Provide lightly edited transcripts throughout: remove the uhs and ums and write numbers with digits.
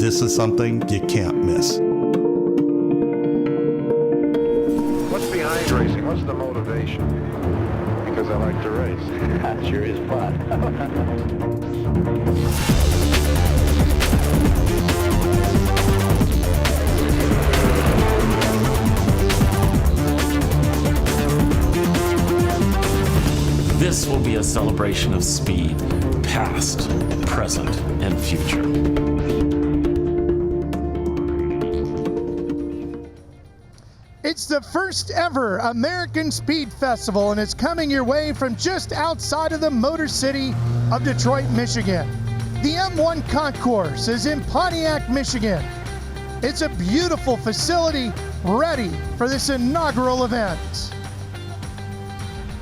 This is something you can't miss. What's behind racing? What's the motivation? Because I like to race. That sure is fun. This will be a celebration of speed, past, present, and future. It's the first ever American Speed Festival, and it's coming your way from just outside of the Motor City of Detroit, Michigan. The M1 Concourse is in Pontiac, Michigan. It's a beautiful facility ready for this inaugural event.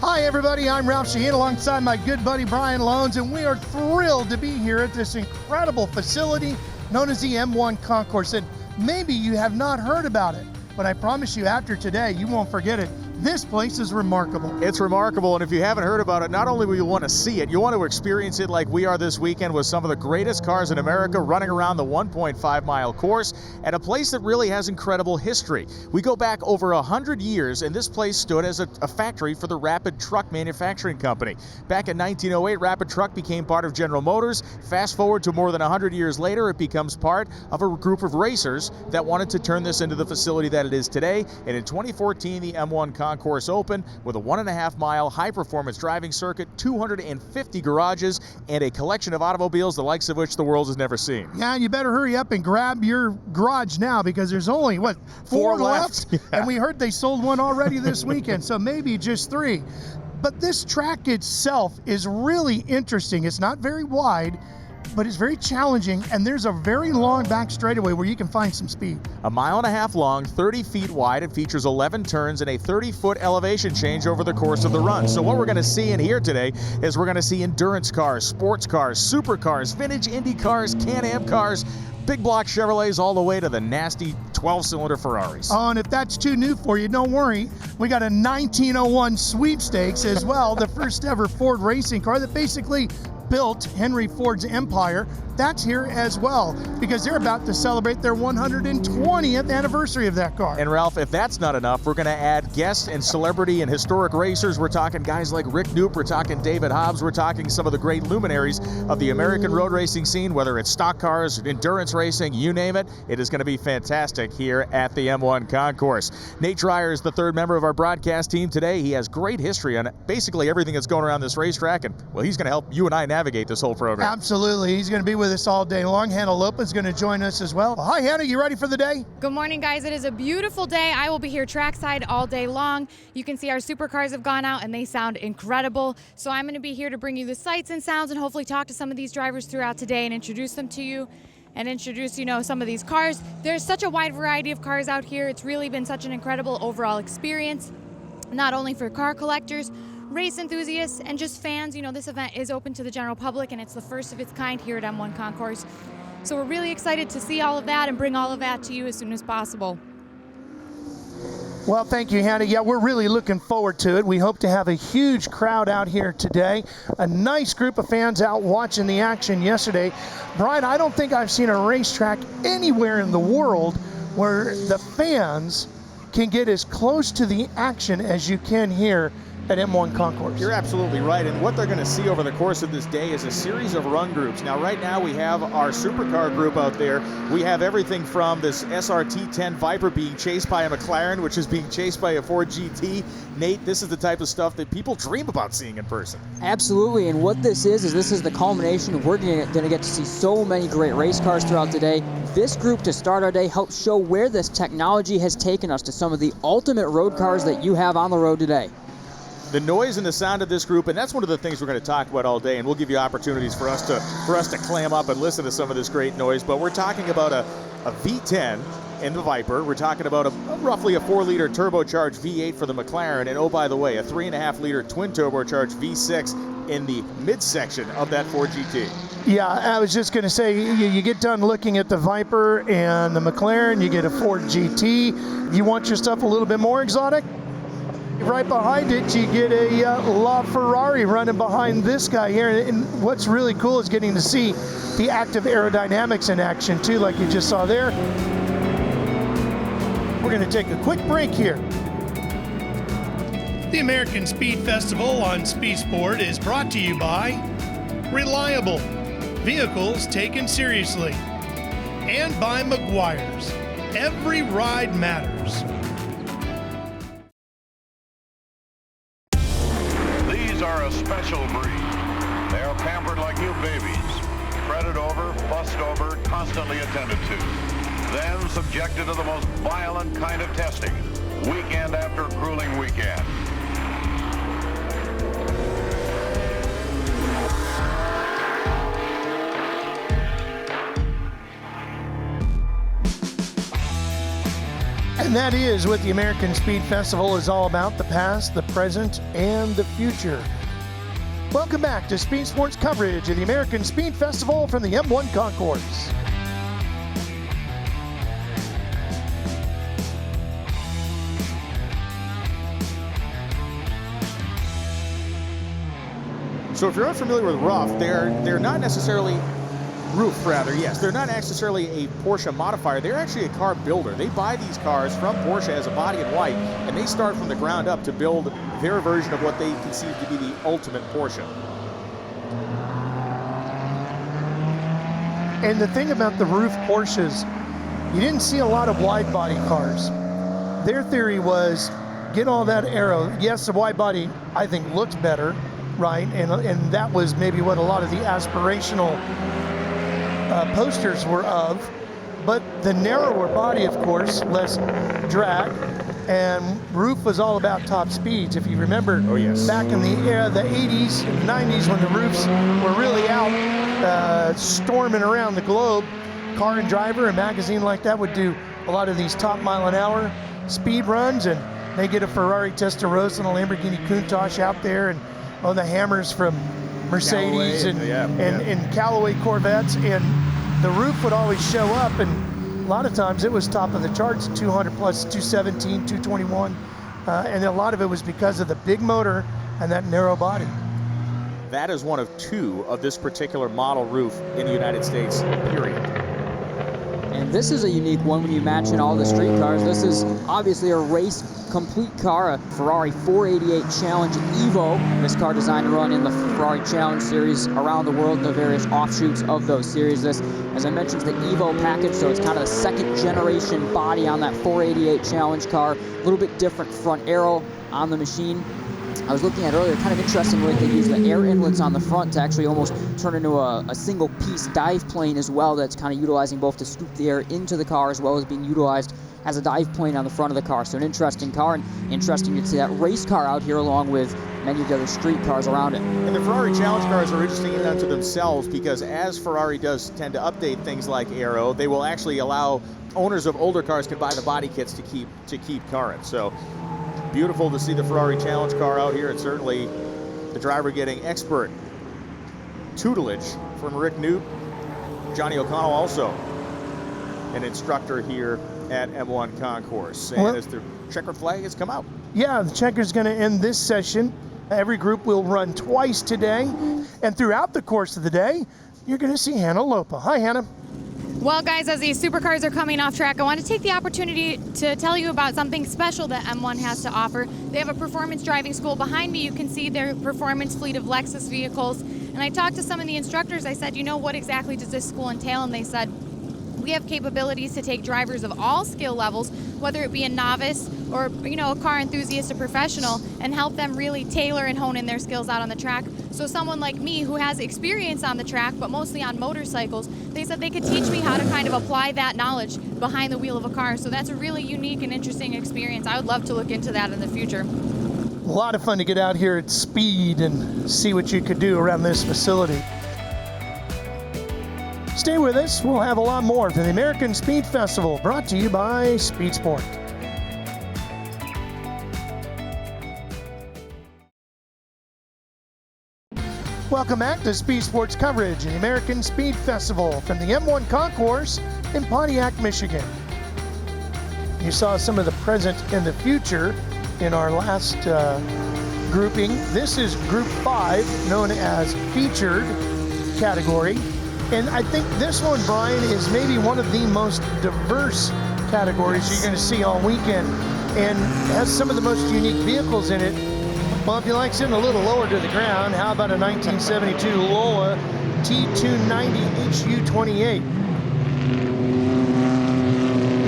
Hi everybody, I'm Ralph Sheheen alongside my good buddy Brian Loans, and we are thrilled to be here at this incredible facility known as the M1 Concourse. And maybe you have not heard about it, but I promise you after today, you won't forget it. This place is remarkable. It's remarkable, and if you haven't heard about it, not only will you want to see it, you want to experience it like we are this weekend with some of the greatest cars in America running around the 1.5-mile course at a place that really has incredible history. We go back over 100 years, and this place stood as a factory for the Rapid Truck Manufacturing Company. Back in 1908, Rapid Truck became part of General Motors. Fast forward to more than 100 years later, it becomes part of a group of racers that wanted to turn this into the facility that it is today. And in 2014, the M1 Concourse open with a 1.5-mile high-performance driving circuit, 250 garages, and a collection of automobiles the likes of which the world has never seen. Yeah, you better hurry up and grab your garage now because there's only, what, four left? Yeah. And we heard they sold one already this weekend, so maybe just 3. But this track itself is really interesting. It's not very wide, but it's very challenging, and there's a very long back straightaway where you can find some speed. 1.5 miles long, 30 feet wide. It features 11 turns and a 30-foot elevation change over the course of the run. So what we're going to see in here today is we're going to see endurance cars, sports cars, supercars, vintage Indy cars, Can-Am cars, big block Chevrolets, all the way to the nasty 12-cylinder Ferraris. Oh, and if that's too new for you, don't worry. We got a 1901 sweepstakes as well, the first ever Ford racing car that basically built Henry Ford's empire. That's here as well because they're about to celebrate their 120th anniversary of that car. And Ralph, if that's not enough, we're going to add guests and celebrity and historic racers. We're talking guys like Rick Knoop, we're talking David Hobbs, we're talking some of the great luminaries of the American road racing scene, whether it's stock cars, endurance racing, you name it. It is going to be fantastic here at the M1 Concourse. Nate Dreyer is the third member of our broadcast team today. He has great history on basically everything that's going around this racetrack, and well, he's going to help you and I navigate this whole program. Absolutely. He's going to be with us all day long. Hannah Lopa is going to join us as well. Hi, Hannah. You ready for the day? Good morning, guys. It is a beautiful day. I will be here trackside all day long. You can see our supercars have gone out and they sound incredible. So I'm going to be here to bring you the sights and sounds and hopefully talk to some of these drivers throughout today and introduce them to you and introduce, some of these cars. There's such a wide variety of cars out here. It's really been such an incredible overall experience, not only for car collectors, race enthusiasts, and just fans. This event is open to the general public, and it's the first of its kind here at M1 Concourse. So we're really excited to see all of that and bring all of that to you as soon as possible. Well, thank you, Hannah. Yeah, we're really looking forward to it. We hope to have a huge crowd out here today. A nice group of fans out watching the action yesterday. Brian, I don't think I've seen a racetrack anywhere in the world where the fans can get as close to the action as you can here at M1 Concourse. You're absolutely right, and what they're going to see over the course of this day is a series of run groups. Now, right now we have our supercar group out there. We have everything from this SRT10 Viper being chased by a McLaren, which is being chased by a Ford GT. Nate, this is the type of stuff that people dream about seeing in person. Absolutely, and what this is this is the culmination of we're going to get to see so many great race cars throughout the day. This group to start our day helps show where this technology has taken us to some of the ultimate road cars that you have on the road today. The noise and the sound of this group, and that's one of the things we're going to talk about all day, and we'll give you opportunities for us to clam up and listen to some of this great noise. But we're talking about a V10 in the Viper. We're talking about roughly a 4-liter turbocharged V8 for the McLaren, and oh, by the way, a 3.5-liter twin turbocharged V6 in the midsection of that Ford GT. Yeah, I was just going to say, you get done looking at the Viper and the McLaren, you get a Ford GT. You want your stuff a little bit more exotic? right behind it, you get a LaFerrari running behind this guy here. And what's really cool is getting to see the active aerodynamics in action too, like you just saw there. We're going to take a quick break here. The American Speed Festival on Speed Sport is brought to you by Reliable, vehicles taken seriously, and by Meguiar's. Every ride matters. These are a special breed. They are pampered like new babies, fretted over, fussed over, constantly attended to, then subjected to the most violent kind of testing, weekend after grueling weekend. And that is what the American Speed Festival is all about, the past, the present, and the future. Welcome back to Speed Sports coverage of the American Speed Festival from the M1 Concourse. So if you're unfamiliar with Ruf, they're not necessarily they're not necessarily a Porsche modifier. They're actually a car builder. They buy these cars from Porsche as a body in white, and they start from the ground up to build their version of what they conceive to be the ultimate Porsche. And the thing about the Ruf Porsches, you didn't see a lot of wide body cars. Their theory was get all that aero. Yes, the wide body, I think, looked better, right? And that was maybe what a lot of the aspirational posters were of, but the narrower body, of course, less drag, and Ruf was all about top speeds. If you remember, back in the era, the 80s and 90s, when the Rufs were really out storming around the globe, Car and Driver, a magazine like that, would do a lot of these top mile-an-hour speed runs, and they get a Ferrari Testarossa and a Lamborghini Countach out there, and the Hammers from Mercedes and Callaway Corvettes, and the Ruf would always show up, and a lot of times it was top of the charts, 200 plus, 217, 221, and a lot of it was because of the big motor and that narrow body. That is one of two of this particular model Ruf in the United States, period. And this is a unique one when you match in all the street cars. This is obviously a race complete car, a Ferrari 488 Challenge Evo. This car designed to run in the Ferrari Challenge series around the world, the various offshoots of those series. This, as I mentioned, is the Evo package, so it's kind of the second generation body on that 488 Challenge car. A little bit different front aero on the machine. I was looking at earlier, kind of interesting way they use the air inlets on the front to actually almost turn into a single piece dive plane as well, that's kind of utilizing both to scoop the air into the car as well as being utilized as a dive plane on the front of the car. So an interesting car, and interesting to see that race car out here along with many of the other street cars around it. And the Ferrari Challenge cars are interesting in unto themselves, because as Ferrari does tend to update things like aero, they will actually allow owners of older cars can buy the body kits to keep current. So beautiful to see the Ferrari Challenge car out here, and certainly the driver getting expert tutelage from Rick Newt. Johnny O'Connell also an instructor here at M1 Concourse. And as the checker flag has come out. Yeah, the checker's going to end this session. Every group will run twice today, and throughout the course of the day, you're going to see Hannah Lopa. Hi, Hannah. Well, guys, as these supercars are coming off track, I want to take the opportunity to tell you about something special that M1 has to offer. They have a performance driving school. Behind me, you can see their performance fleet of Lexus vehicles. And I talked to some of the instructors. I said, what exactly does this school entail? And they said, we have capabilities to take drivers of all skill levels, whether it be a novice or a car enthusiast, a professional, and help them really tailor and hone in their skills out on the track. So someone like me who has experience on the track, but mostly on motorcycles, they said they could teach me how to kind of apply that knowledge behind the wheel of a car. So that's a really unique and interesting experience. I would love to look into that in the future. A lot of fun to get out here at speed and see what you could do around this facility. Stay with us. We'll have a lot more from the American Speed Festival, brought to you by Speed Sport. Welcome back to Speed Sports coverage of the American Speed Festival from the M1 Concourse in Pontiac, Michigan. You saw some of the present and the future in our last grouping. This is Group 5, known as Featured category. And I think this one, Brian, is maybe one of the most diverse categories you're going to see all weekend, and has some of the most unique vehicles in it. Well, if you like sitting a little lower to the ground, how about a 1972 Lola T290 HU28?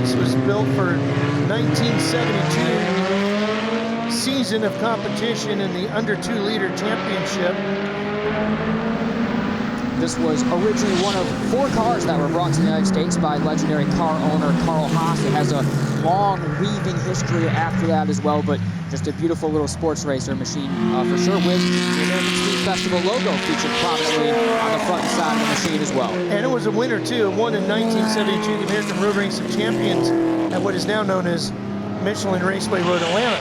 This was built for 1972 season of competition in the under 2-liter championship. This was originally one of 4 cars that were brought to the United States by legendary car owner Carl Haas. It has a long weaving history after that as well, but just a beautiful little sports racer machine for sure, with the American Speed Festival logo featured prominently on the front and side of the machine as well. And it was a winner too. It won in 1972 the American Road Race of Champions at what is now known as Michelin Raceway Road Atlanta.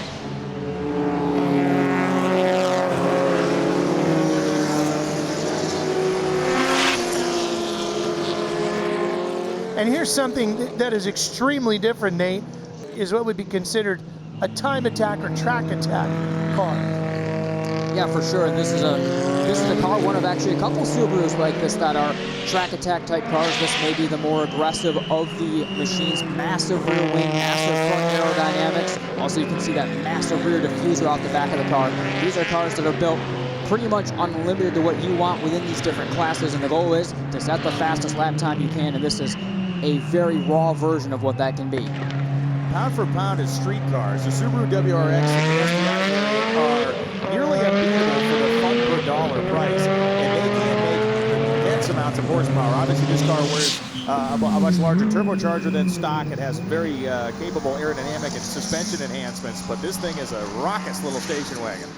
And here's something that is extremely different, Nate, is what would be considered a time attack or track attack car. Yeah, for sure. This is a car, one of actually a couple Subarus like this that are track attack type cars. This may be the more aggressive of the machines. Massive rear wing, massive front aerodynamics. Also, you can see that massive rear diffuser off the back of the car. These are cars that are built pretty much unlimited to what you want within these different classes, and the goal is to set the fastest lap time you can, and this is a very raw version of what that can be. Pound for pound as street cars, the Subaru WRX and the STI are nearly unbeatable for the fun per dollar price, and they can make immense amounts of horsepower. Obviously, this car wears a much larger turbocharger than stock. It has very capable aerodynamic and suspension enhancements, but this thing is a raucous little station wagon.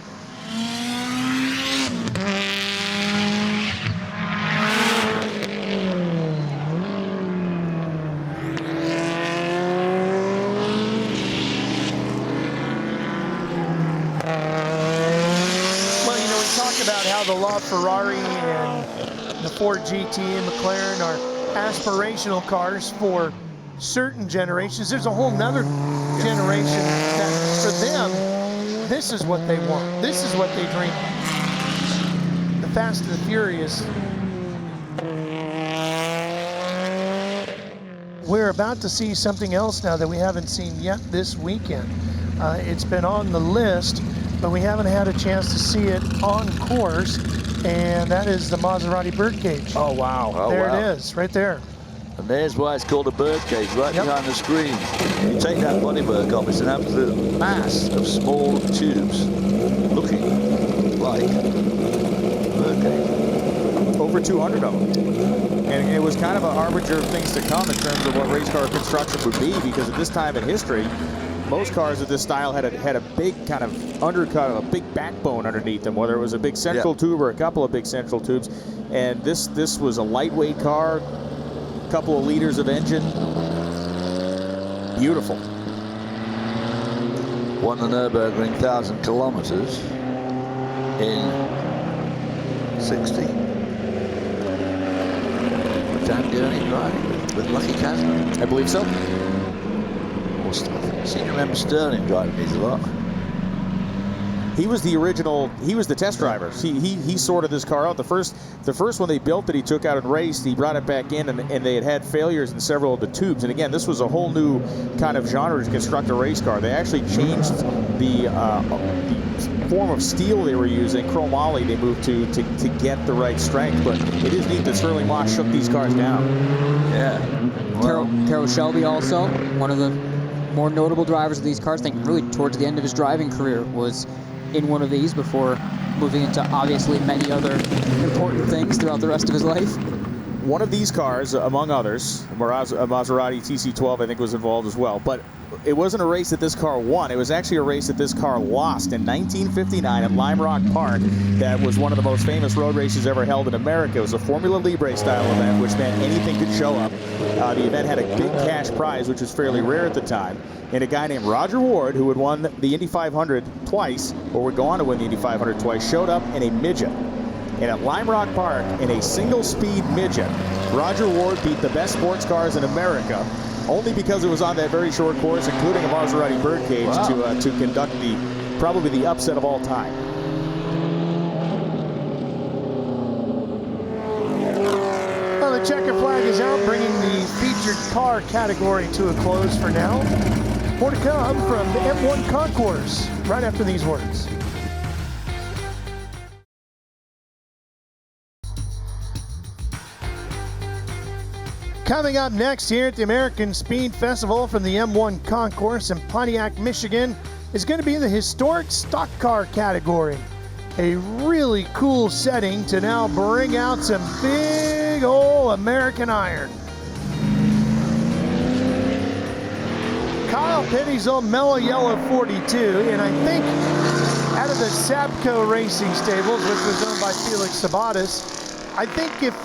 About how the LaFerrari and the Ford GT and McLaren are aspirational cars for certain generations. There's a whole nother generation that for them, this is what they want. This is what they dream of. The Fast and the Furious. We're about to see something else now that we haven't seen yet this weekend. It's been on the list, but we haven't had a chance to see it on course, and that is the Maserati birdcage. Oh, wow. There it is, right there. And there's why it's called a birdcage, right behind the screen. You take that bodywork off, it's an absolute mass of small tubes looking like a birdcage. Over 200 of them. And it was kind of a harbinger of things to come in terms of what race car construction would be, because at this time in history, most cars of this style had a big kind of undercut, a big backbone underneath them, whether it was a big central tube or a couple of big central tubes. And this was a lightweight car, a couple of liters of engine. Beautiful. Won the Nürburgring 1,000 kilometers in 60. With Dan Gurney driving with Lucky Kazman. I believe so. Stuff. I seem to remember Sterling driving these a lot. He was the original. He was the test driver. He sorted this car out. The first one they built that he took out and raced, he brought it back in, and they had failures in several of the tubes. And again, this was a whole new kind of genre to construct a race car. They actually changed the form of steel they were using, chromoly. They moved to get the right strength. But it is neat that Sterling Moss shook these cars down. Yeah. Well, Carroll Shelby also, one of the more notable drivers of these cars. I think really towards the end of his driving career was in one of these before moving into obviously many other important things throughout the rest of his life. One of these cars, among others, a Maserati TC12 I think was involved as well, but it wasn't a race that this car won. It was actually a race that this car lost in 1959 at Lime Rock Park. That was one of the most famous road races ever held in America. It was a Formula Libre style event, which meant anything could show up. The event had a big cash prize, which was fairly rare at the time. And a guy named Roger Ward, who had won the Indy 500 twice, or would go on to win the Indy 500 twice, showed up in a midget. And at Lime Rock Park, in a single-speed midget, Roger Ward beat the best sports cars in America, only because it was on that very short course, including a Maserati birdcage, to conduct probably the upset of all time. Well, the checker flag is out, bringing the featured car category to a close for now. More to come from the M1 Concourse right after these words. Coming up next here at the American Speed Festival from the M1 Concourse in Pontiac, Michigan, is going to be the historic stock car category. A really cool setting to now bring out some big old American iron. Kyle Petty's old mellow yellow 42, and I think out of the Sabco Racing Stables, which was owned by Felix Sabates, I think if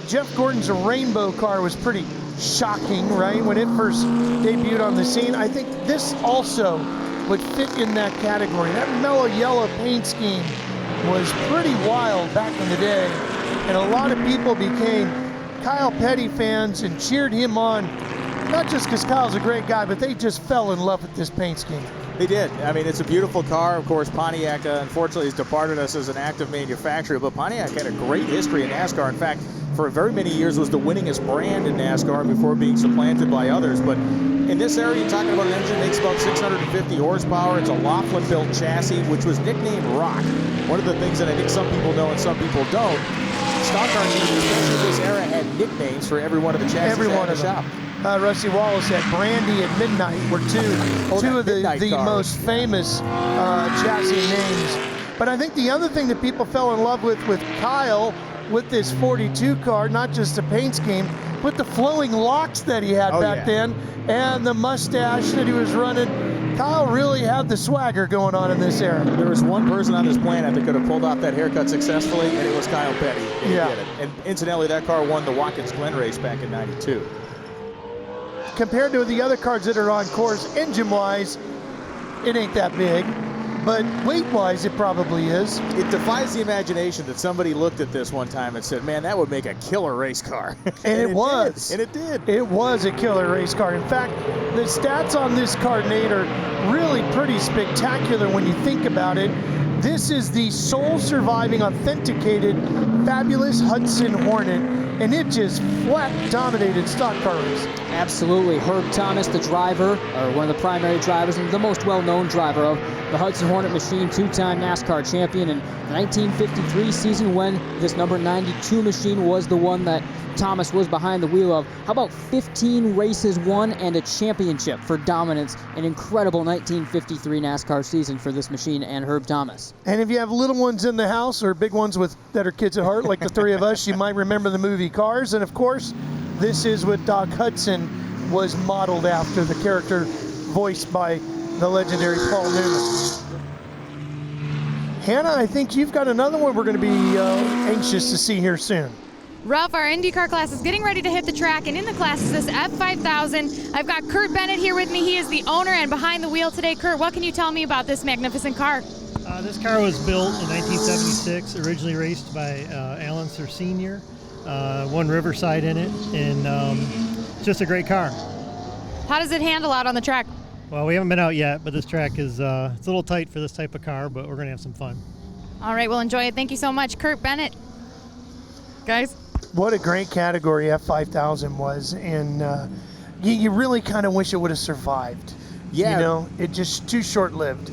Jeff Gordon's rainbow car was pretty shocking, right, when it first debuted on the scene. I think this also would fit in that category. That mellow yellow paint scheme was pretty wild back in the day, and a lot of people became Kyle Petty fans and cheered him on, not just because Kyle's a great guy, but they just fell in love with this paint scheme. They did. I mean, it's a beautiful car. Of course, Pontiac, unfortunately, has departed us as an active manufacturer, but Pontiac had a great history in NASCAR. In fact, for very many years was the winningest brand in NASCAR before being supplanted by others. But in this area, you're talking about an engine that makes about 650 horsepower. It's a Laughlin-built chassis, which was nicknamed Rock. One of the things that I think some people know and some people don't, stock car teams, especially this era, had nicknames for every one of the chassis Every one in of the them. shop. Rusty Wallace had Brandy and Midnight were two of the most famous chassis names. But I think the other thing that people fell in love with Kyle, with this 42 car, not just the paint scheme, but the flowing locks that he had back then, and the mustache that he was running. Kyle really had the swagger going on in this era. There was one person on this planet that could have pulled off that haircut successfully, and it was Kyle Petty. And he did it. And incidentally, that car won the Watkins Glen race back in '92. Compared to the other cars that are on course, engine-wise, it ain't that big. But weight-wise, it probably is. It defies the imagination that somebody looked at this one time and said, man, that would make a killer race car. And it was. And it did. It was a killer race car. In fact, the stats on this car, Nate, are really pretty spectacular when you think about it. This is the sole surviving authenticated fabulous Hudson Hornet, and it just flat dominated stock car race. Absolutely. Herb Thomas, the driver, or one of the primary drivers and the most well-known driver of the Hudson Hornet machine, two-time NASCAR champion in the 1953 season when this number 92 machine was the one that Thomas was behind the wheel of. How about 15 races won and a championship for dominance? An incredible 1953 NASCAR season for this machine and Herb Thomas. And if you have little ones in the house or big ones that are kids at heart, like the three of us, you might remember the movie Cars. And of course, this is what Doc Hudson was modeled after, the character voiced by the legendary Paul Newman. Hannah, I think you've got another one we're going to be anxious to see here soon. Ralph, our IndyCar class is getting ready to hit the track, and in the class is this F5000. I've got Kurt Bennett here with me. He is the owner and behind the wheel today. Kurt, what can you tell me about this magnificent car? This car was built in 1976, originally raced by Alan Sir Sr., won Riverside in it, and it's just a great car. How does it handle out on the track? Well, we haven't been out yet, but this track is it's a little tight for this type of car, but we're going to have some fun. All right, well, enjoy it. Thank you so much, Kurt Bennett. Guys? What a great category F5000 was, and you really kind of wish it would have survived. Yeah. You know, it just too short-lived.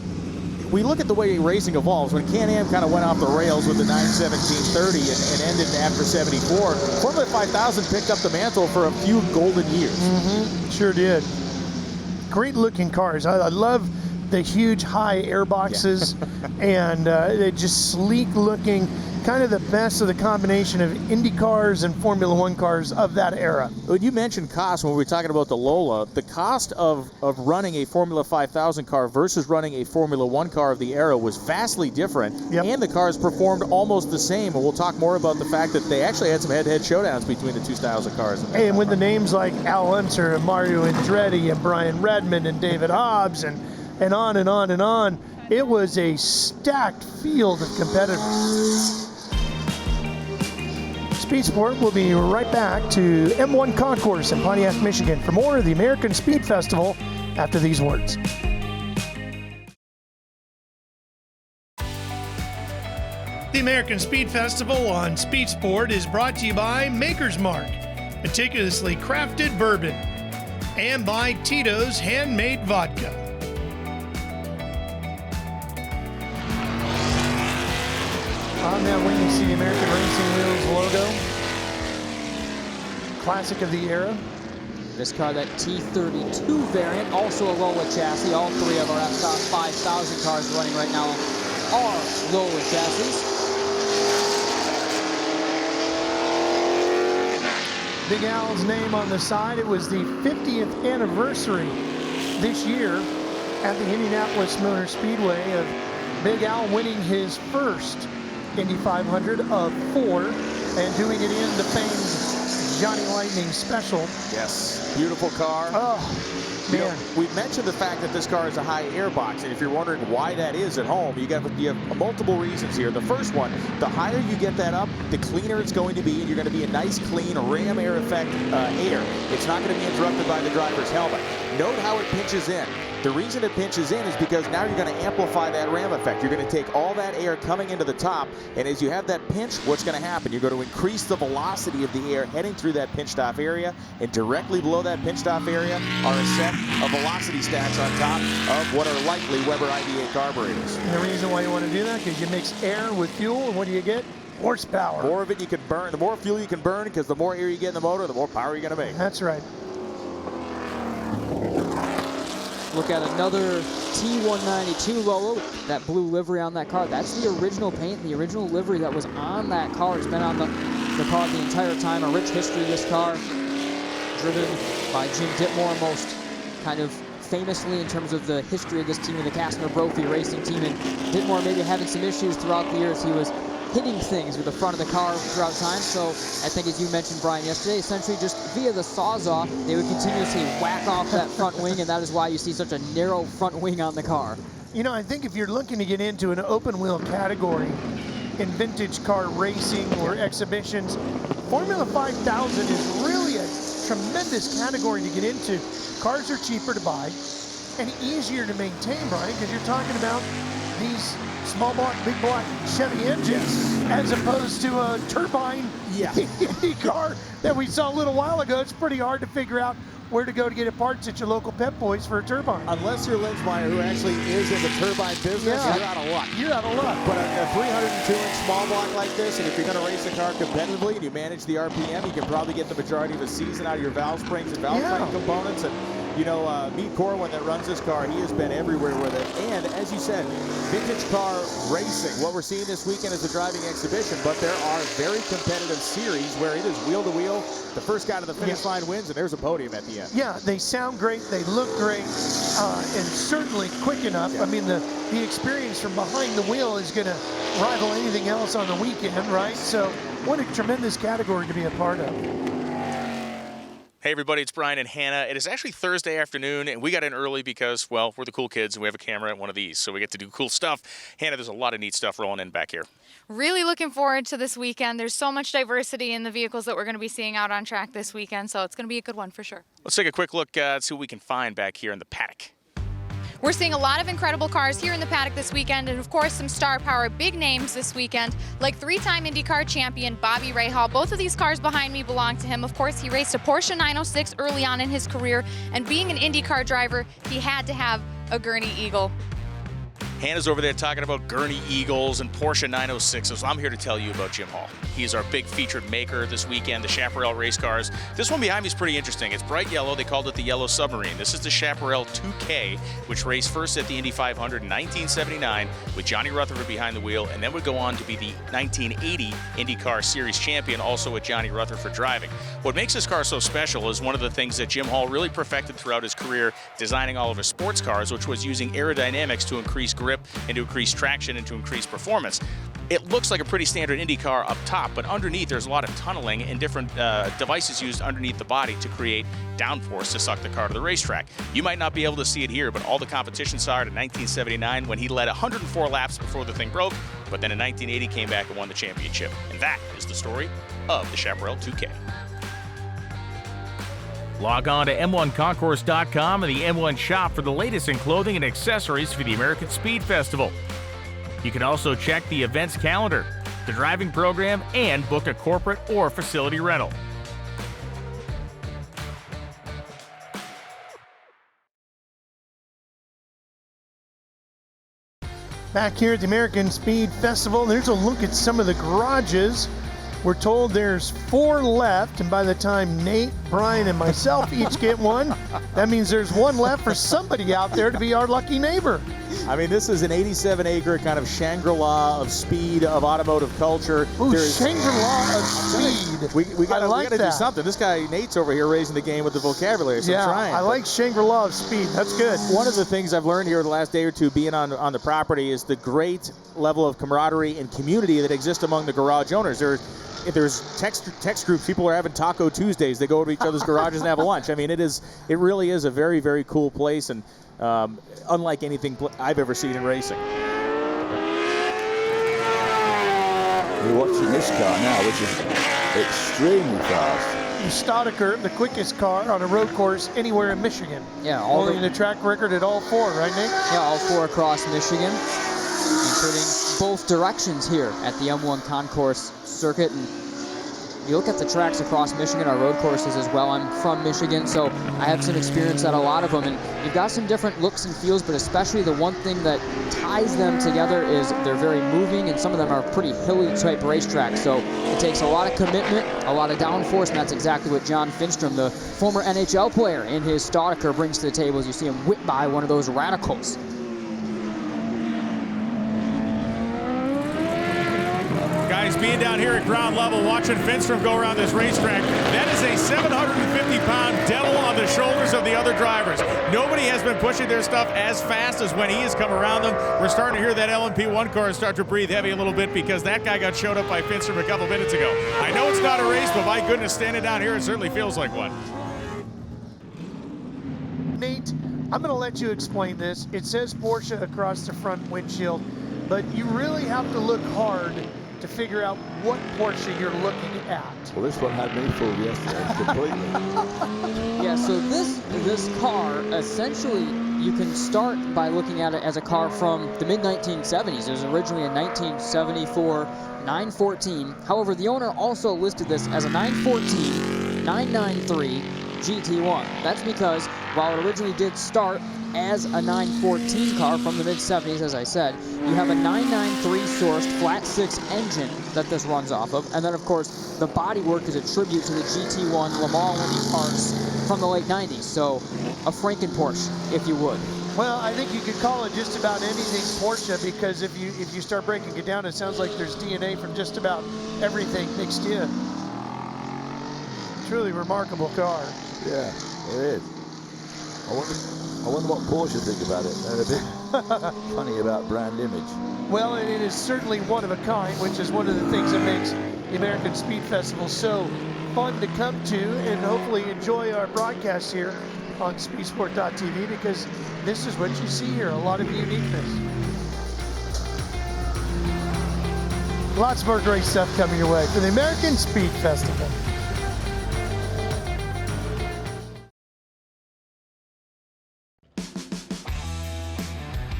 We look at the way racing evolves. When Can-Am kind of went off the rails with the 91730 and ended after 74, Formula 5000 picked up the mantle for a few golden years. Mm-hmm. Sure did. Great looking cars. I love the huge high air boxes and they're just sleek looking, kind of the best of the combination of Indy cars and Formula One cars of that era. When you mentioned cost, when we were talking about the Lola, the cost of running a Formula 5000 car versus running a Formula One car of the era was vastly different, and the cars performed almost the same. And we'll talk more about the fact that they actually had some head-to-head showdowns between the two styles of cars. And with the names like Al Unser and Mario Andretti and Brian Redmond and David Hobbs and on and on and on, It was a stacked field of competitors. Speed Sport will be right back to M1 Concourse in Pontiac, Michigan for more of the American Speed Festival after these words. The American Speed Festival on Speed Sport is brought to you by Maker's Mark, meticulously crafted bourbon, and by Tito's Handmade Vodka. On that wing, you see the American Racing Wheels logo. Classic of the era. This car, that T32 variant, also a Lola chassis. All three of our F-Stop 5000 cars running right now are Lola chassis. Big Al's name on the side. It was the 50th anniversary this year at the Indianapolis Motor Speedway of Big Al winning his first Indy 500 of 4 and doing it in the famed Johnny Lightning Special. Yes, beautiful car. Oh, You man. know, we've mentioned the fact that this car is a high air box, and if you're wondering why that is at home, you have multiple reasons here. The first one, the higher you get that up, the cleaner it's going to be, and you're going to be a nice, clean ram air effect air. It's not going to be interrupted by the driver's helmet. Note how it pinches in. The reason it pinches in is because now you're going to amplify that ram effect. You're going to take all that air coming into the top, and as you have that pinch, what's going to happen? You're going to increase the velocity of the air heading through that pinched off area, and directly below that pinched off area are a set of velocity stacks on top of what are likely Weber IB8 carburetors. And the reason why you want to do that, because you mix air with fuel, and what do you get? Horsepower. More of it you can burn. The more fuel you can burn, because the more air you get in the motor, the more power you're going to make. That's right. Look at another T192 logo, that blue livery on that car. That's the original paint, the original livery that was on that car. It's been on the car the entire time. A rich history of this car, driven by Jim Ditmore most kind of famously in terms of the history of this team and the Castner Brophy racing team. And Ditmore maybe having some issues throughout the years. He was hitting things with the front of the car throughout time. So I think, as you mentioned, Brian, yesterday, essentially just via the Sawzall, they would continuously whack off that front wing, and that is why you see such a narrow front wing on the car. You know, I think if you're looking to get into an open wheel category in vintage car racing or exhibitions, Formula 5000 is really a tremendous category to get into. Cars are cheaper to buy and easier to maintain, Brian, because you're talking about these small block, big block Chevy engines as opposed to a turbine Indy car that we saw a little while ago. It's pretty hard to figure out where to go to get it parts at your local Pep Boys for a turbine. Unless you're Lingenfelter, who actually is in the turbine business, you're out of luck. You're out of luck. But a 302-inch small block like this, and if you're going to race a car competitively and you manage the RPM, you can probably get the majority of a season out of your valve springs and valve frame components. And you know, meet Corwin that runs this car. He has been everywhere with it. And as you said, vintage car racing. What we're seeing this weekend is a driving exhibition, but there are very competitive series where it is wheel to wheel. The first guy to the finish line wins, and there's a podium at the end. Yeah, they sound great, they look great, and certainly quick enough. I mean, the experience from behind the wheel is going to rival anything else on the weekend, right? So what a tremendous category to be a part of. Hey everybody, it's Brian and Hannah. It is actually Thursday afternoon, and we got in early because, well, we're the cool kids and we have a camera at one of these, so we get to do cool stuff. Hannah, there's a lot of neat stuff rolling in back here. Really looking forward to this weekend. There's so much diversity in the vehicles that we're going to be seeing out on track this weekend, so it's going to be a good one for sure. Let's take a quick look see what we can find back here in the paddock. We're seeing a lot of incredible cars here in the paddock this weekend, and of course some star power, big names this weekend, like three-time IndyCar champion Bobby Rahal. Both of these cars behind me belong to him. Of course, he raced a Porsche 906 early on in his career, and being an IndyCar driver, he had to have a Gurney Eagle. Hannah's over there talking about Gurney Eagles and Porsche 906s. I'm here to tell you about Jim Hall. He is our big featured maker this weekend, the Chaparral race cars. This one behind me is pretty interesting. It's bright yellow. They called it the Yellow Submarine. This is the Chaparral 2K, which raced first at the Indy 500 in 1979 with Johnny Rutherford behind the wheel, and then would go on to be the 1980 IndyCar Series champion, also with Johnny Rutherford driving. What makes this car so special is one of the things that Jim Hall really perfected throughout his career, designing all of his sports cars, which was using aerodynamics to increase grip and to increase traction and to increase performance. It looks like a pretty standard Indy car up top, but underneath there's a lot of tunneling and different devices used underneath the body to create downforce to suck the car to the racetrack. You might not be able to see it here, but all the competition saw it in 1979 when he led 104 laps before the thing broke, but then in 1980 came back and won the championship. And that is the story of the Chaparral 2K. Log on to M1Concourse.com and the M1 shop for the latest in clothing and accessories for the American Speed Festival. You can also check the events calendar, the driving program, and book a corporate or facility rental. Back here at the American Speed Festival, there's a look at some of the garages. We're told there's 4 left, and by the time Nate, Brian, and myself each get one, that means there's 1 left for somebody out there to be our lucky neighbor. I mean, this is an 87-acre kind of Shangri-La of speed, of automotive culture. Ooh, Shangri-La of speed. We got to that. do something. This guy, Nate's over here raising the game with the vocabulary, so I'm trying. I like Shangri-La of speed. That's good. One of the things I've learned here the last day or two being on the property is the great level of camaraderie and community that exists among the garage owners. If there's text groups, people are having Taco Tuesdays. They go to each other's garages and have lunch. I mean, it really is a very, very cool place, and unlike anything I've ever seen in racing. We're watching this car now, which is extremely fast. Staudiker, the quickest car on a road course anywhere in Michigan. Yeah, holding the track record at all 4, right, Nick? Yeah, all 4 across Michigan, including both directions here at the M1 Concourse circuit. And you look at the tracks across Michigan, our road courses as well. I'm from Michigan, so I have some experience at a lot of them, and you've got some different looks and feels, but especially the one thing that ties them together is they're very moving, and some of them are pretty hilly type racetracks, so it takes a lot of commitment, a lot of downforce, and that's exactly what John Finstrom, the former NHL player, in his Staudiker brings to the table as you see him whip by one of those radicals. Guys, being down here at ground level, watching Finstrom go around this racetrack, that is a 750-pound devil on the shoulders of the other drivers. Nobody has been pushing their stuff as fast as when he has come around them. We're starting to hear that LMP1 car start to breathe heavy a little bit because that guy got showed up by Finstrom a couple minutes ago. I know it's not a race, but my goodness, standing down here, it certainly feels like one. Nate, I'm going to let you explain this. It says Porsche across the front windshield, but you really have to look hard to figure out what Porsche you're looking at. Well, this one had me fooled yesterday completely. Yeah, so this car, essentially, you can start by looking at it as a car from the mid-1970s. It was originally a 1974 914. However, the owner also listed this as a 914 993 GT1. That's because while it originally did start as a 914 car from the mid-70s, as I said, you have a 993 sourced flat 6 engine that this runs off of, and then of course the bodywork is a tribute to the GT1 Le Mans winning cars from the late 90s, so a Franken Porsche, if you would. Well, I think you could call it just about anything Porsche, because if you start breaking it down, it sounds like there's DNA from just about everything mixed in. Truly remarkable car. Yeah, it is. I wonder what Porsche think about it. They're a bit funny about brand image. Well, it is certainly one of a kind, which is one of the things that makes the American Speed Festival so fun to come to and hopefully enjoy our broadcast here on speedsport.tv, because this is what you see here, a lot of uniqueness. Lots more great stuff coming your way for the American Speed Festival.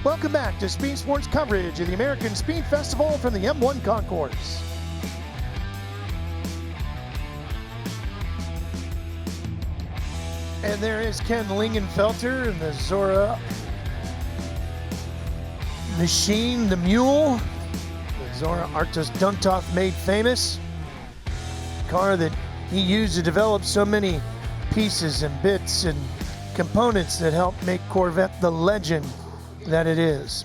Welcome back to Speed Sports coverage of the American Speed Festival from the M1 Concourse. And there is Ken Lingenfelter and the Zora machine, the Mule. The Zora Artus Duntov made famous. Car that he used to develop so many pieces and bits and components that helped make Corvette the legend that it is.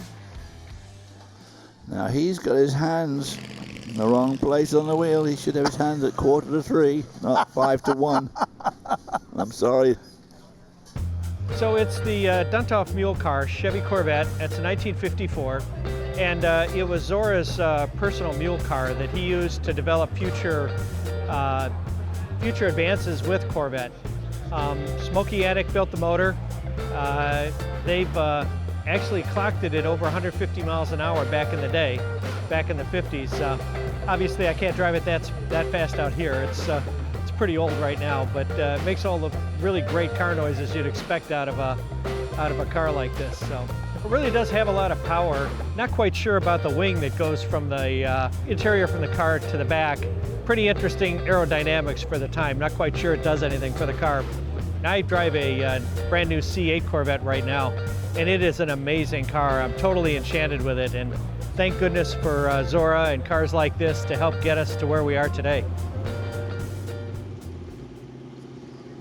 Now he's got his hands in the wrong place on the wheel. He should have his hands at 2:45, not 5 to 1. I'm sorry. So it's the Duntov Mule car, Chevy Corvette. It's a 1954. And it was Zora's personal mule car that he used to develop future advances with Corvette. Smokey Attic built the motor. They've actually clocked it at over 150 miles an hour back in the day, back in the 50s. Obviously, I can't drive it that fast out here. It's pretty old right now, but it makes all the really great car noises you'd expect out of a car like this. So it really does have a lot of power. Not quite sure about the wing that goes from the interior from the car to the back. Pretty interesting aerodynamics for the time. Not quite sure it does anything for the car. I drive a brand new C8 Corvette right now, and it is an amazing car. I'm totally enchanted with it, and thank goodness for Zora and cars like this to help get us to where we are today.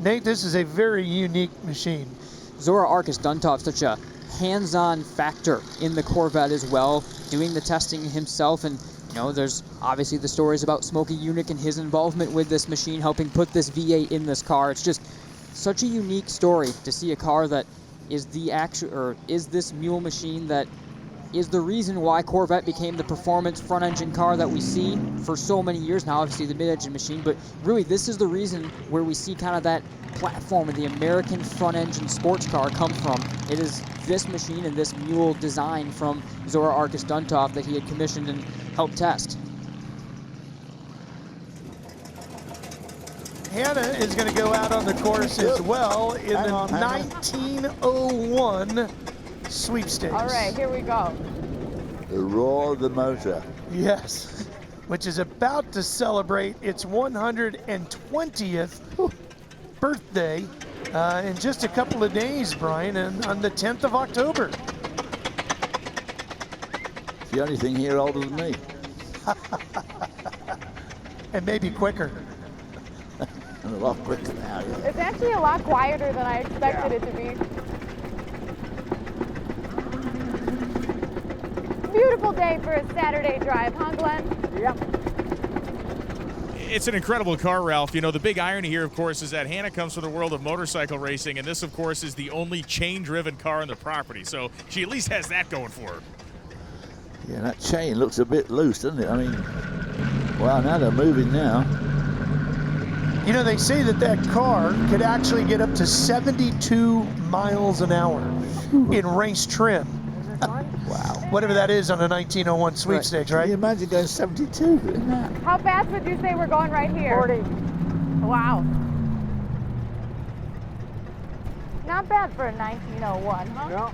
Nate, this is a very unique machine. Zora Wrx has done to have such a hands-on factor in the Corvette as well, doing the testing himself. And you know, there's obviously the stories about Smokey Yunick and his involvement with this machine, helping put this V8 in this car. It's just such a unique story to see a car that is this mule machine that is the reason why Corvette became the performance front-engine car that we see for so many years now. Obviously the mid-engine machine, but really this is the reason where we see kind of that platform of the American front-engine sports car come from. It is this machine and this mule design from Zora Wrx Duntov that he had commissioned and helped test. Hannah is going to go out on the course as well in the 1901 sweepstakes. All right, here we go. The roar of the motor. Yes, which is about to celebrate its 120th birthday in just a couple of days, Brian, and on the 10th of October. It's the only thing here older than me. And maybe quicker. And a lot quicker now, yeah. It's actually a lot quieter than I expected it to be. Beautiful day for a Saturday drive, huh, Glenn? Yep. It's an incredible car, Ralph. You know, the big irony here, of course, is that Hannah comes from the world of motorcycle racing, and this, of course, is the only chain-driven car on the property. So she at least has that going for her. Yeah, that chain looks a bit loose, doesn't it? I mean, wow, now they're moving now. You know, they say that that car could actually get up to 72 miles an hour in race trim. Wow. Whatever that is on a 1901 sweepstakes, right? Can you imagine going 72? How fast would you say we're going right here? 40. Wow. Not bad for a 1901, huh? Yeah.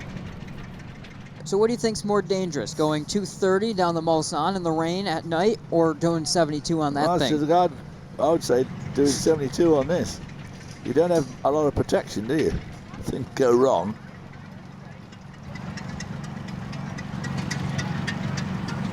So what do you think's more dangerous, going 230 down the Mulsanne in the rain at night, or doing 72 on that thing? To God, I would say doing 72 on this. You don't have a lot of protection, do you? Things go wrong.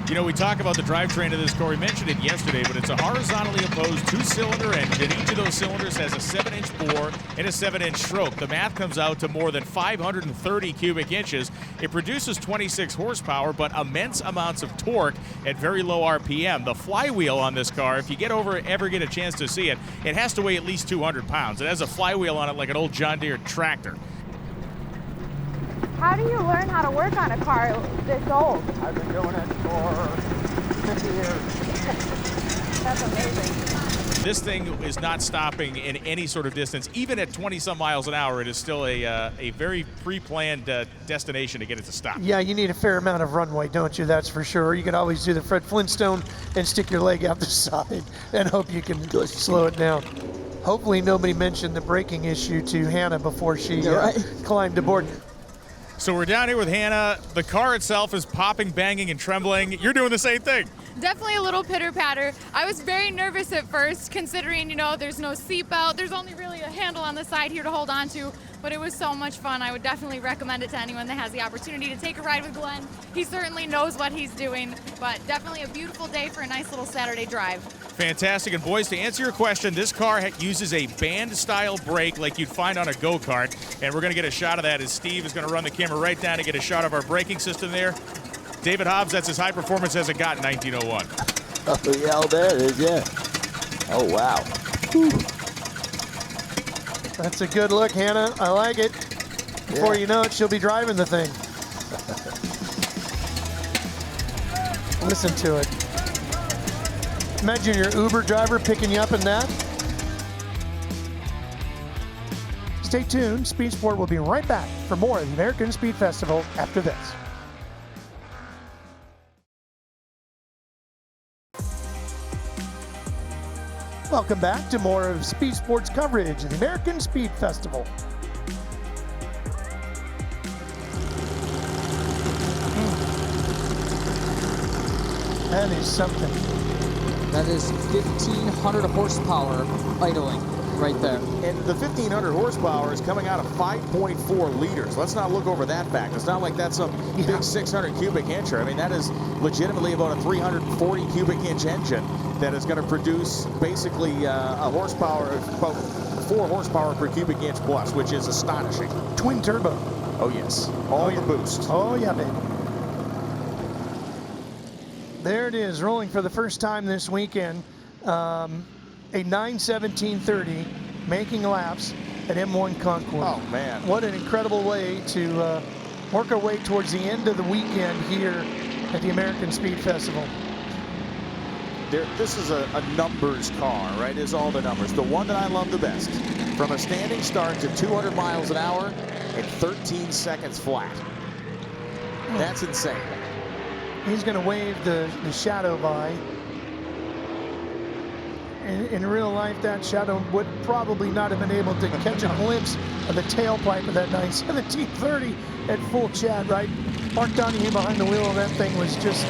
You know, we talk about the drivetrain of this car. We mentioned it yesterday, but it's a horizontally opposed two-cylinder engine. Each of those cylinders has a 7-inch bore and a 7-inch stroke. The math comes out to more than 530 cubic inches. It produces 26 horsepower, but immense amounts of torque at very low RPM. The flywheel on this car, if you ever get a chance to see it, it has to weigh at least 200 pounds. It has a flywheel on it like an old John Deere tractor. How do you learn how to work on a car this old? I've been doing it for 50 years. That's amazing. This thing is not stopping in any sort of distance. Even at 20-some miles an hour, it is still a very pre-planned destination to get it to stop. Yeah, you need a fair amount of runway, don't you? That's for sure. You can always do the Fred Flintstone and stick your leg out the side and hope you can slow it down. Hopefully nobody mentioned the braking issue to Hannah before she climbed aboard. So we're down here with Hannah. The car itself is popping, banging, and trembling. You're doing the same thing. Definitely a little pitter-patter. I was very nervous at first, considering, you know, there's no seatbelt. There's only really a handle on the side here to hold on to, but it was so much fun. I would definitely recommend it to anyone that has the opportunity to take a ride with Glenn. He certainly knows what he's doing, but definitely a beautiful day for a nice little Saturday drive. Fantastic. And boys, to answer your question, this car uses a band-style brake like you'd find on a go-kart, and we're going to get a shot of that as Steve is going to run the camera right down to get a shot of our braking system there. David Hobbs, that's as high performance as it got in 1901. Oh, yeah, there it is, yeah. Oh, wow. Whew. That's a good look, Hannah. I like it. Before you know it, she'll be driving the thing. Listen to it. Imagine your Uber driver picking you up in that. Stay tuned. Speed Sport will be right back for more of the American Speed Festival after this. Welcome back to more of Speed Sports coverage of the American Speed Festival. That is something. That is 1,500 horsepower idling right there. And the 1,500 horsepower is coming out of 5.4 liters. Let's not look over that fact. It's not like that's some big 600 cubic incher. I mean, that is legitimately about a 340 cubic inch engine that is going to produce basically a horsepower of about 4 horsepower per cubic inch plus, which is astonishing. Twin turbo. Oh, yes. All the boost. Oh, yeah, baby. There it is, rolling for the first time this weekend. A 9:17:30, making laps at M1 Concourse. Oh, man. What an incredible way to work our way towards the end of the weekend here at the American Speed Festival. This is a numbers car, right? It's all the numbers. The one that I love the best. From a standing start to 200 miles an hour in 13 seconds flat. That's insane. He's going to wave the shadow by. In real life, that shadow would probably not have been able to catch a glimpse of the tailpipe of that 9:17:30 at full chat, right? Mark Donahue behind the wheel of that thing was just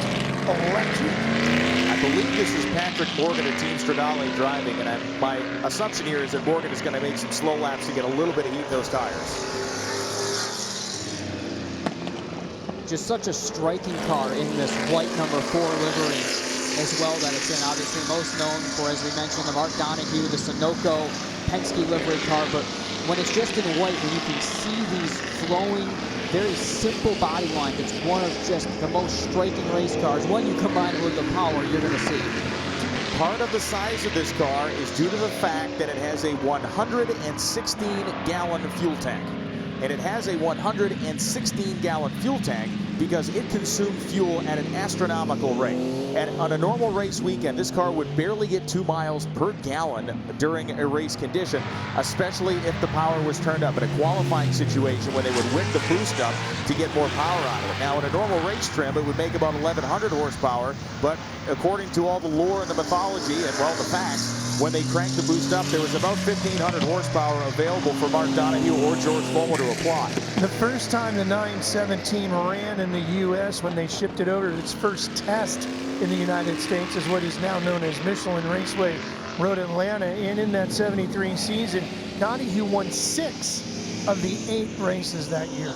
electric. I believe this is Patrick Morgan at Team Stradale driving, and my assumption here is that Morgan is going to make some slow laps to get a little bit of heat in those tires. Just such a striking car in this white number 4 livery as well that it's in. Obviously most known for, as we mentioned, the Mark Donahue, the Sunoco, Penske livery car, but when it's just in white, when you can see these flowing, very simple body lines, it's one of just the most striking race cars. When you combine it with the power, you're going to see. Part of the size of this car is due to the fact that it has a 116-gallon fuel tank. And it has a 116-gallon fuel tank because it consumed fuel at an astronomical rate. And on a normal race weekend, this car would barely get 2 miles per gallon during a race condition, especially if the power was turned up in a qualifying situation when they would wick the boost up to get more power out of it. Now, in a normal race trim, it would make about 1,100 horsepower, but according to all the lore and the mythology and, well, the facts, when they cranked the boost up, there was about 1,500 horsepower available for Mark Donahue or George Foreman to apply. The first time the 917 ran in the U.S. when they shipped it over, its first test in the United States is what is now known as Michelin Raceway Road Atlanta. And in that 73 season, Donahue won 6 of the 8 races that year.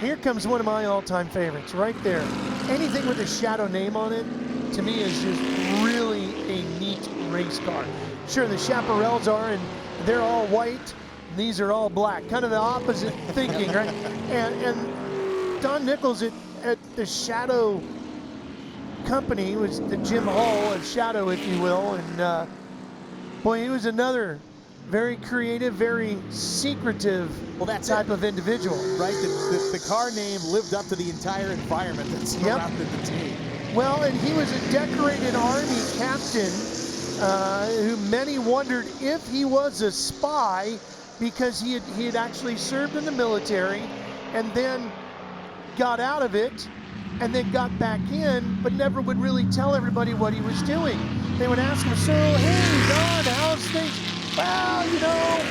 Here comes one of my all-time favorites right there. Anything with a Shadow name on it, to me, is just really a neat race car. Sure, the Chaparrals are, and they're all white. These are all black. Kind of the opposite thinking, right? And Don Nichols at the Shadow company was the Jim Hall of Shadow, if you will. And boy, he was another very creative, very secretive type of individual. Right? The car name lived up to the entire environment that surrounded the team. Well, and he was a decorated Army captain who many wondered if he was a spy because he had actually served in the military and then got out of it and then got back in, but never would really tell everybody what he was doing. They would ask him, so, hey, Don, how's things? Well, you know,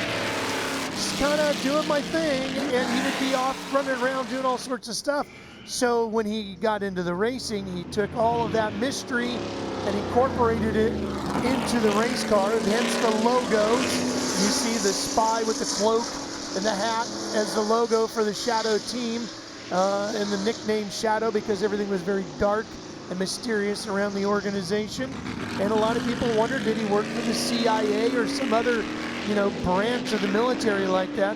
just kind of doing my thing, and he would be off running around doing all sorts of stuff. So when he got into the racing, he took all of that mystery and incorporated it into the race cars, hence the logos. You see the spy with the cloak and the hat as the logo for the Shadow team, and the nickname Shadow because everything was very dark and mysterious around the organization. And a lot of people wondered, did he work for the CIA or some other, branch of the military like that,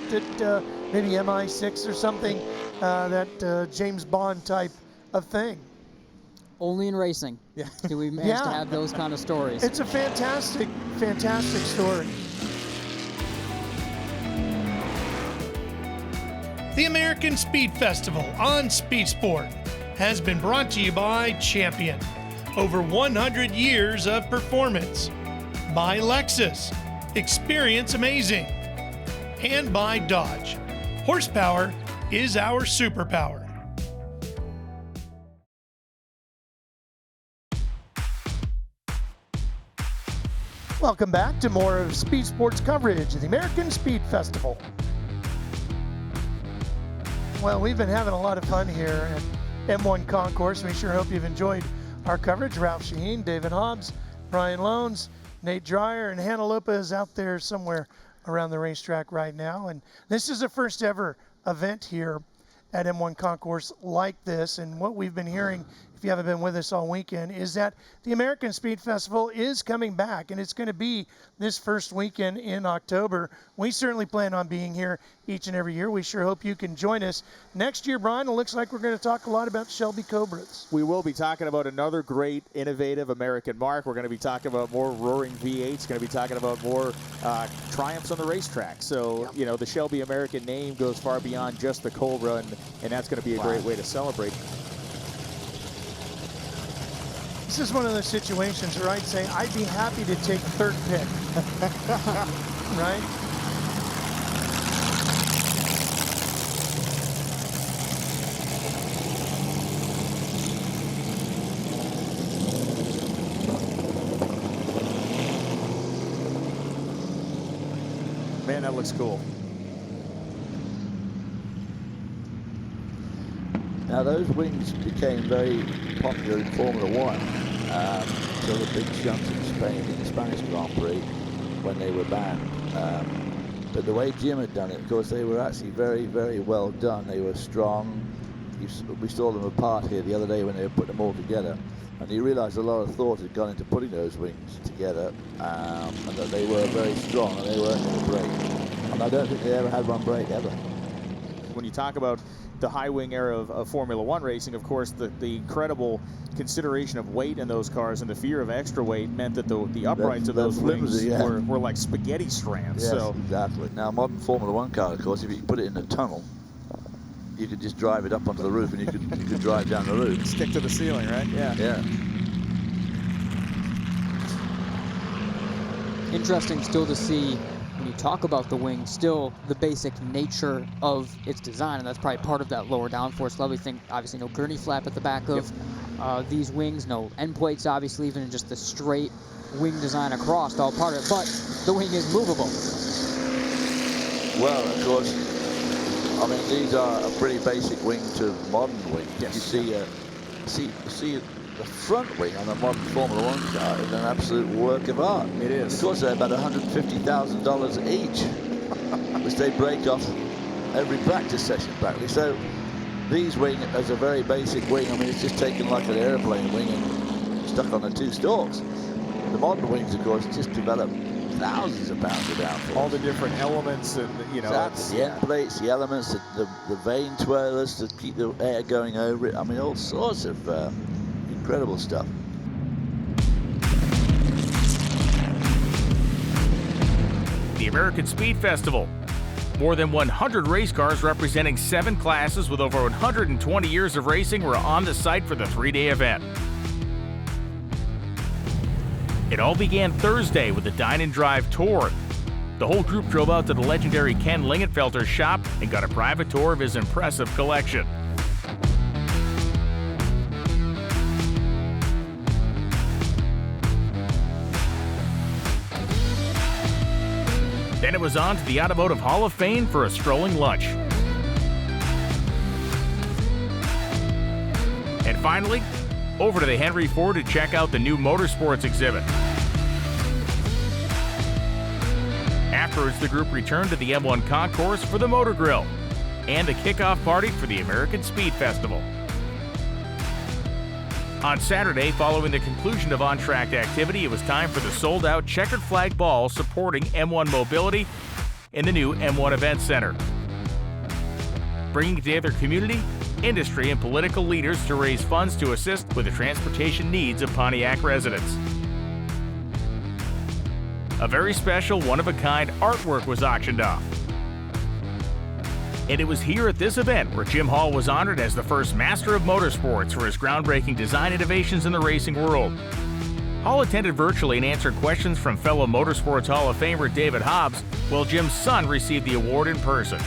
maybe MI6 or something, that James Bond type of thing. Only in racing do we manage to have those kind of stories. It's a fantastic, fantastic story. The American Speed Festival on Speed Sport has been brought to you by Champion. Over 100 years of performance. By Lexus. Experience amazing. And by Dodge. Horsepower is our superpower. Welcome back to more of Speed Sports coverage of the American Speed Festival. Well, we've been having a lot of fun here at M1 Concourse. We sure hope you've enjoyed our coverage. Ralph Sheheen, David Hobbs, Brian Lones, Nate Dreyer, and Hannah Lopez out there somewhere around the racetrack right now. And this is the first ever event here at M1 Concourse like this. And what we've been hearing, if you haven't been with us all weekend, is that the American Speed Festival is coming back, and it's going to be this first weekend in October. We certainly plan on being here each and every year. We sure hope you can join us. Next year, Brian, it looks like we're going to talk a lot about Shelby Cobras. We will be talking about another great, innovative American mark. We're going to be talking about more roaring V8s, going to be talking about more triumphs on the racetrack. So, you know, the Shelby American name goes far beyond just the Cobra, and that's going to be a great way to celebrate. This is one of those situations where I'd say I'd be happy to take third pick. Right? Man, that looks cool. Now those wings became very popular in Formula One. So the big shunts in Spain, in the Spanish Grand Prix, when they were banned. But the way Jim had done it, of course, they were actually very, very well done. They were strong. We saw them apart here the other day when they were putting them all together. And you realize a lot of thought had gone into putting those wings together, and that they were very strong and they weren't going to break. And I don't think they ever had one break ever. When you talk about the high wing era of Formula One racing, of course, the incredible consideration of weight in those cars and the fear of extra weight meant that the uprights of those wings were like spaghetti strands. Yes, so exactly. Now, a modern Formula One car, of course, if you put it in a tunnel, you could just drive it up onto the roof and you could drive down the roof. Stick to the ceiling, right? Yeah. Yeah. Interesting still to see, when you talk about the wing, still the basic nature of its design, and that's probably part of that lower downforce level. We think, obviously, no gurney flap at the back of these wings, no end plates, obviously, even just the straight wing design across, all part of it, but the wing is movable. Well, of course, I mean, these are a pretty basic wing to modern wing. Yes. You see the front wing on a modern Formula One car is an absolute work of art. It is. Of course, they're about $150,000 each, which they break off every practice session practically. So these wings, as a very basic wing, I mean, it's just taken like an airplane wing and stuck on the two stalks. The modern wings, of course, just develop thousands of pounds of downforce. All the different elements, and you know, exactly. The end plates, the elements, the vane twirlers to keep the air going over it. I mean, all sorts of incredible stuff. The American Speed Festival. More than 100 race cars representing 7 classes with over 120 years of racing were on the site for the 3-day event. It all began Thursday with a dine and drive tour. The whole group drove out to the legendary Ken Lingenfelter shop and got a private tour of his impressive collection. Then it was on to the Automotive Hall of Fame for a strolling lunch. And finally, over to the Henry Ford to check out the new Motorsports exhibit. Afterwards, the group returned to the M1 Concourse for the Motor Grill and the kickoff party for the American Speed Festival. On Saturday, following the conclusion of on-track activity, it was time for the sold-out checkered flag ball supporting M1 Mobility in the new M1 Event Center. Bringing together community, industry, and political leaders to raise funds to assist with the transportation needs of Pontiac residents. A very special, one-of-a-kind artwork was auctioned off. And it was here at this event where Jim Hall was honored as the first Master of Motorsports for his groundbreaking design innovations in the racing world. Hall attended virtually and answered questions from fellow Motorsports Hall of Famer David Hobbs, while Jim's son received the award in person.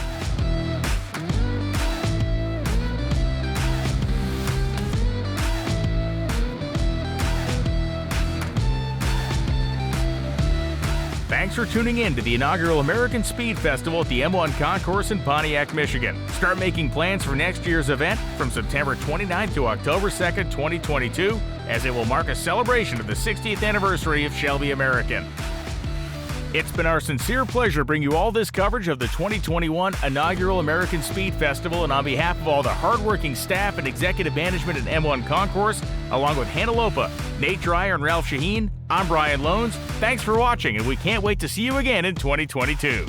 Thanks for tuning in to the inaugural American Speed Festival at the M1 Concourse in Pontiac, Michigan. Start making plans for next year's event from September 29th to October 2nd, 2022, as it will mark a celebration of the 60th anniversary of Shelby American. It's been our sincere pleasure to bring you all this coverage of the 2021 inaugural American Speed Festival, and on behalf of all the hardworking staff and executive management at M1 Concourse, along with Hannah Lopa, Nate Dreyer, and Ralph Sheheen, I'm Brian Loans. Thanks for watching, and we can't wait to see you again in 2022.